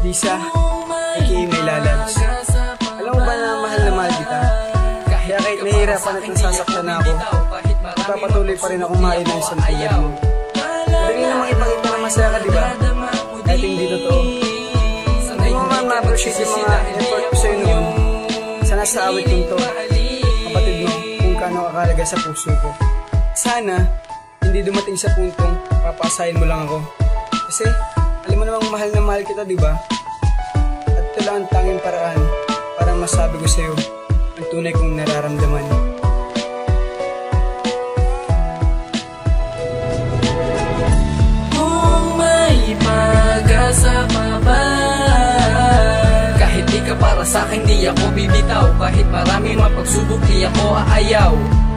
Lisa, aka May Lalabs. Alam mo ba na mahal kita? Kaya kahit nahihirapan at nasasaktan na ako, magpapatuloy pa rin akong mahalin ang isang tulad mo. Madali namang ipakita na masaya ka, diba? Kahit hindi totoo. Hindi mo man ma-appreciate yung mga effort ko sa'yo noon. Sana sa awit kong to, kapatid mo, kung kano kakalaga sa puso ko. Sana, hindi dumating sa puntong papasahin mo lang ako. Kasi, alam mo namang mahal na mahal kita, diba? At ito lang ang tanging paraan para masabi ko sa'yo ang tunay kong nararamdaman. Kung may pag-asa pa ba, kahit di ka para sa'kin, di ako bibitaw. Kahit marami mapagsubok, di ako aayaw.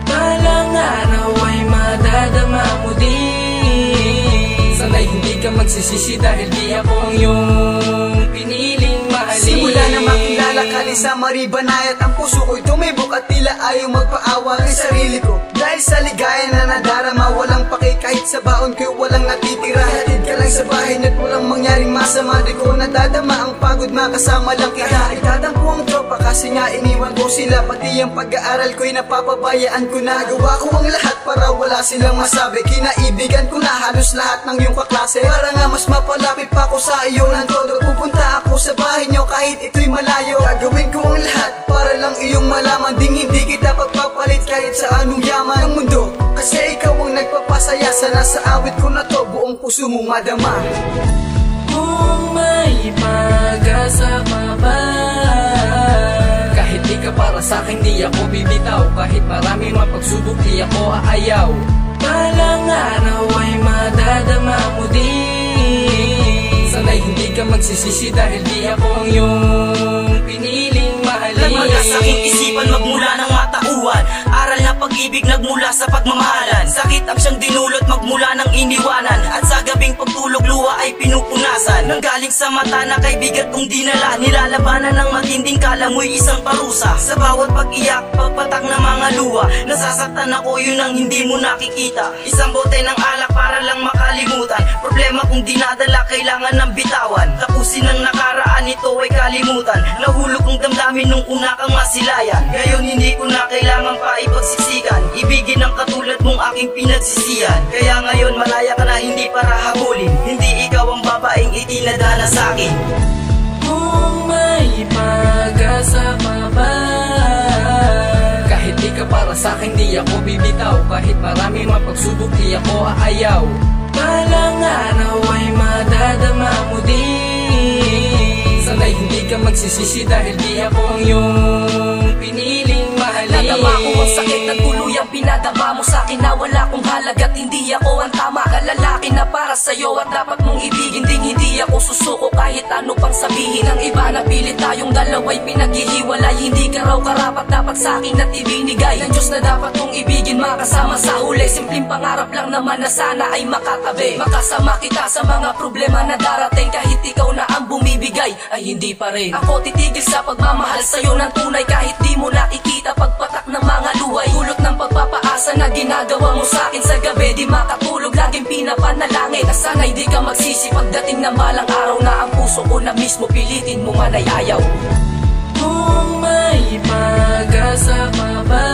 Balang araw ay madadama mo din. Sana'y hindi ka magsisisi dahil di ako ang iyong piniling mahalin. Simula na makilala ka ni sa maribanayat, ang puso ko'y tumibok at tila ayaw magpaawa ng sarili ko. Dahil sa ligaya na nadarama, walang paki kahit sa baon ko'y walang natitira. Hatid ka lang sa bahay na't walang mangyaring masama. Di ko nadadama ang pagod, makasama lang kita. Itadampo ang tropa kasi nga iniwan ko sila. Pati ang pag-aaral ko'y napapabayaan ko na. Gawa ko ang lahat para wala silang masabi. Kinaibigan ko na halos lahat ng iyong kaklase. Para nga mas mapalapit pa ko sa iyo ng todo. Pupunta ako sa bahay nyo kahit ito'y malayo. Gagawin ko ang lahat para lang iyong malaman. Ding hindi kita pagpapalit kahit sa anong yaman ng mundo. Kasi ikaw ang nagpapasaya. Sana sa awit ko na to buong puso mong madama. Kung may pag-asa pa ba, kahit di ka para sa'kin, di ako bibitaw. Kahit marami mapagsubok, di ako aayaw. Balang araw ay madadama mo din. Sana'y hindi ka magsisisi dahil di ako ang iyong piniling mahalin. Nagmagasakit isipan magmula ng matauhan. Aral na pag-ibig nagmula sa pagmamahalan. Sakit ang siyang dinulot magmula ng iniwanan. At sa gabing pagtulog luha ay pinupunasan. Nanggaling sa mata na kay bigat kong dinala. Nilalabanan ng matinding kalamoy isang parusa. Sa bawat pag-iyak, pagpatak ng mga luha, nasasaktan ako, yun ang hindi mo nakikita. Isang bote ng alak para lang makalimutan. Problema kung dinadala kailangan ng bitawan. Tapusin ang nakaraan, ito ay kalimutan. Nahulog kong damdamin nung una kang masilayan. Ngayon hindi ko na kailangan pa ipagsiksikan. Ibigin ang katulad mong aking pinagsisihan. Kaya ngayon malaya ka na, hindi para habulin. Hindi ikaw ang babaeng itinadhana sa'kin. Kung may pag-asa pa ba, kahit di ka para sa'kin, di ako bibitaw. Kahit marami mapagsubok, di ako aayaw. Balang araw ay madadama mo din. Sana'y hindi ka magsisisi dahil di ako ang iyong piniling mahalin. Nadama ko ang sakit at tuluyang pinadama mo sa'kin na wala kong halaga't hindi ako ang tama. Kalalaki na para sa'yo at dapat mong ibigin. Ding hindi ako susuko kahit ano pang sabihin ng iba. Napilit tayong dalawa'y pinaghihiwalay. Hindi ka raw karapat dapat sa'kin at ibinigay ng Diyos na dapat kong ibigin. Makasama sa huli, simpleng pangarap lang naman na sana ay makatabi. Makasama kita sa mga problema na darating. Kahit ikaw na ang bumibigay ay hindi pa rin ako titigil sa pagmamahal sa'yo ng tunay. Kahit di mo nakikita pagpatak ng mga luhay, dulot ng pagpapaasa na ginagawa mo sa'kin sa gabi. Di makatulog, laging pinapanalangin na sana'y di ka magsisi pagdating ng balang araw na ang puso ko na mismo pilitin mo man ay ayaw. Kung may pag-asa pa ba,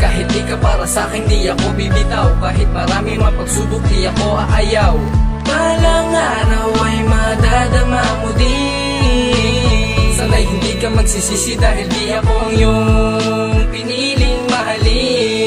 kahit di ka para sa'kin, di ako bibitaw. Kahit marami mapagsubok, di ako aayaw. Balang araw ay madadama mo din. Sana'y hindi ka magsisisi dahil di ako ang iyong piniling mahalin.